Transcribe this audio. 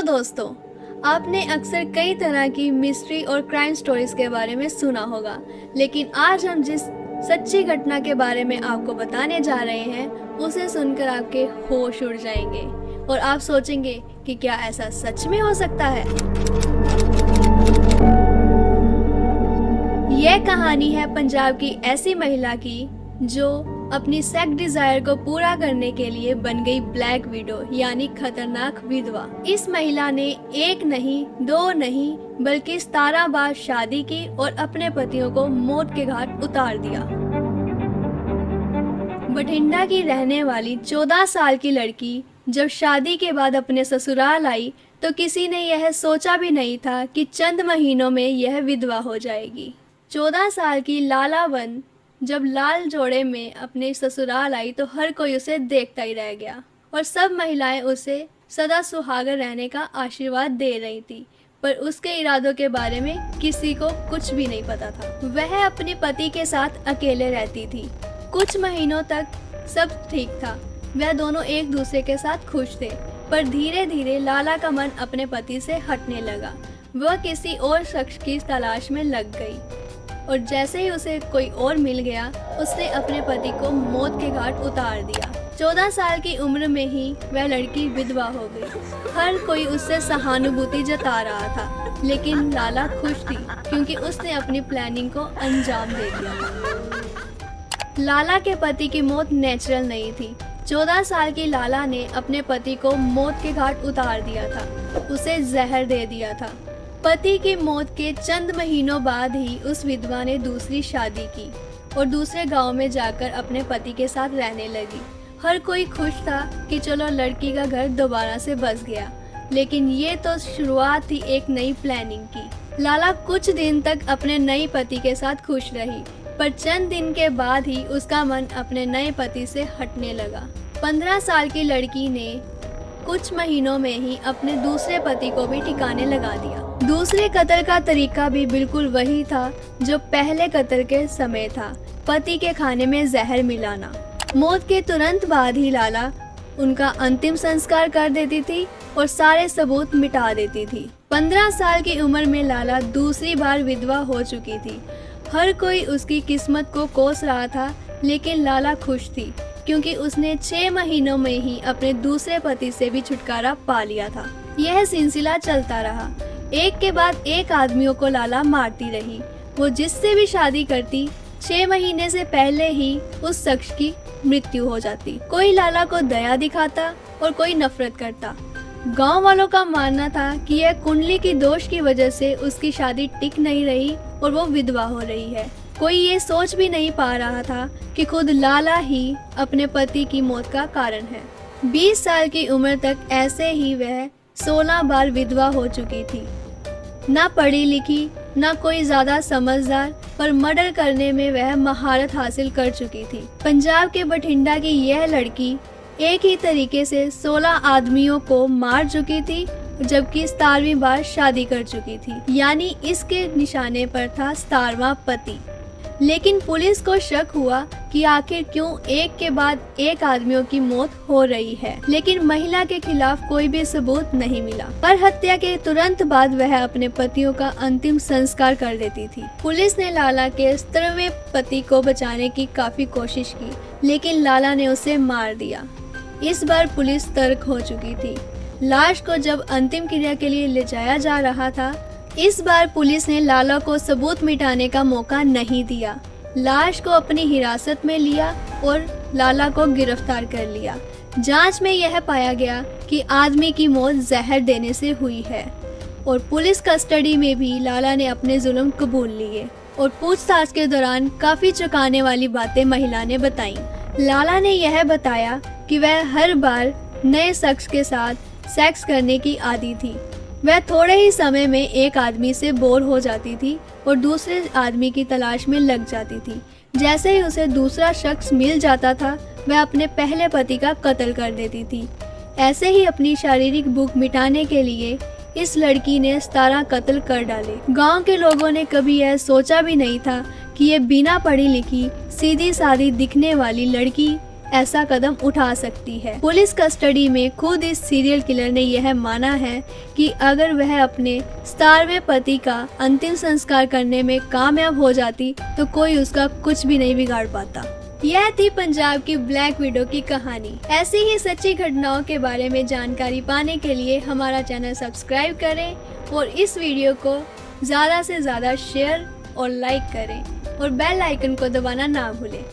दोस्तों, आपने अक्सर कई तरह की मिस्ट्री और क्राइम स्टोरीज के बारे में सुना होगा, लेकिन आज हम जिस सच्ची घटना के बारे में आपको बताने जा रहे हैं उसे सुनकर आपके होश उड़ जाएंगे और आप सोचेंगे कि क्या ऐसा सच में हो सकता है। यह कहानी है पंजाब की ऐसी महिला की जो अपनी सेक्स डिजायर को पूरा करने के लिए बन गई ब्लैक विडो यानी खतरनाक विधवा। इस महिला ने एक नहीं, दो नहीं, बल्कि 17 बार शादी की और अपने पतियों को मौत के घाट उतार दिया। बठिंडा की रहने वाली 14 साल की लड़की जब शादी के बाद अपने ससुराल आई तो किसी ने यह सोचा भी नहीं था कि चंद महीनों में यह विधवा हो जाएगी। 14 साल की लालावन जब लाल जोड़े में अपने ससुराल आई तो हर कोई उसे देखता ही रह गया और सब महिलाएं उसे सदा सुहागर रहने का आशीर्वाद दे रही थी, पर उसके इरादों के बारे में किसी को कुछ भी नहीं पता था। वह अपने पति के साथ अकेले रहती थी। कुछ महीनों तक सब ठीक था, वह दोनों एक दूसरे के साथ खुश थे, पर धीरे धीरे लाला का मन अपने पति से हटने लगा। वह किसी और शख्स की तलाश में लग गई और जैसे ही उसे कोई और मिल गया उसने अपने पति को मौत के घाट उतार दिया। 14 साल की उम्र में ही वह लड़की विधवा हो गई। हर कोई उससे सहानुभूति जता रहा था, लेकिन लाला खुश थी क्योंकि उसने अपनी प्लानिंग को अंजाम दे दिया। लाला के पति की मौत नेचुरल नहीं थी। 14 साल की लाला ने अपने पति को मौत के घाट उतार दिया था, उसे जहर दे दिया था। पति की मौत के चंद महीनों बाद ही उस विधवा ने दूसरी शादी की और दूसरे गांव में जाकर अपने पति के साथ रहने लगी। हर कोई खुश था कि चलो लड़की का घर दोबारा से बस गया, लेकिन ये तो शुरुआत थी एक नई प्लानिंग की। लाला कुछ दिन तक अपने नए पति के साथ खुश रही, पर चंद दिन के बाद ही उसका मन अपने नए पति से हटने लगा। 15 साल की लड़की ने कुछ महीनों में ही अपने दूसरे पति को भी ठिकाने लगा दिया। दूसरे कत्ल का तरीका भी बिल्कुल वही था जो पहले कत्ल के समय था, पति के खाने में जहर मिलाना। मौत के तुरंत बाद ही लाला उनका अंतिम संस्कार कर देती थी और सारे सबूत मिटा देती थी। 15 साल की उम्र में लाला दूसरी बार विधवा हो चुकी थी। हर कोई उसकी किस्मत को कोस रहा था, लेकिन लाला खुश थी क्योंकि उसने 6 महीनों में ही अपने दूसरे पति से भी छुटकारा पा लिया था। यह सिलसिला चलता रहा। एक के बाद एक आदमियों को लाला मारती रही। वो जिससे भी शादी करती 6 महीने से पहले ही उस शख्स की मृत्यु हो जाती। कोई लाला को दया दिखाता और कोई नफरत करता। गांव वालों का मानना था कि यह कुंडली की दोष की वजह से उसकी शादी टिक नहीं रही और वो विधवा हो रही है। कोई ये सोच भी नहीं पा रहा था कि खुद लाला ही अपने पति की मौत का कारण है। 20 साल की उम्र तक ऐसे ही वह 16 बार विधवा हो चुकी थी। ना पढ़ी लिखी, ना कोई ज्यादा समझदार, पर मर्डर करने में वह महारत हासिल कर चुकी थी। पंजाब के बठिंडा की यह लड़की एक ही तरीके से 16 आदमियों को मार चुकी थी, जबकि 17वीं बार शादी कर चुकी थी, यानी इसके निशाने पर था 17वां पति। लेकिन पुलिस को शक हुआ कि आखिर क्यों एक के बाद एक आदमियों की मौत हो रही है, लेकिन महिला के खिलाफ कोई भी सबूत नहीं मिला। पर हत्या के तुरंत बाद वह अपने पतियों का अंतिम संस्कार कर देती थी। पुलिस ने लाला के 17वें पति को बचाने की काफी कोशिश की, लेकिन लाला ने उसे मार दिया। इस बार पुलिस तर्क हो चुकी थी। लाश को जब अंतिम क्रिया के लिए ले जाया जा रहा था, इस बार पुलिस ने लाला को सबूत मिटाने का मौका नहीं दिया। लाश को अपनी हिरासत में लिया और लाला को गिरफ्तार कर लिया। जांच में यह पाया गया कि आदमी की मौत जहर देने से हुई है और पुलिस कस्टडी में भी लाला ने अपने जुल्म कबूल लिए और पूछताछ के दौरान काफी चौंकाने वाली बातें महिला ने बताई। लाला ने यह बताया कि वह हर बार नए शख्स के साथ सेक्स करने की आदी थी। वह थोड़े ही समय में एक आदमी से बोर हो जाती थी और दूसरे आदमी की तलाश में लग जाती थी। जैसे ही उसे दूसरा शख्स मिल जाता था, वह अपने पहले पति का कत्ल कर देती थी। ऐसे ही अपनी शारीरिक भूख मिटाने के लिए इस लड़की ने 17 कत्ल कर डाले। गांव के लोगों ने कभी यह सोचा भी नहीं था कि ये बिना पढ़ी लिखी, सीधी सादी दिखने वाली लड़की ऐसा कदम उठा सकती है। पुलिस कस्टडी में खुद इस सीरियल किलर ने यह माना है कि अगर वह अपने 17वें पति का अंतिम संस्कार करने में कामयाब हो जाती तो कोई उसका कुछ भी नहीं बिगाड़ पाता। यह थी पंजाब की ब्लैक विडो की कहानी। ऐसी ही सच्ची घटनाओं के बारे में जानकारी पाने के लिए हमारा चैनल सब्सक्राइब करें और इस वीडियो को ज़्यादा से ज़्यादा शेयर और लाइक करें और बेल आइकन को दबाना ना भूलें।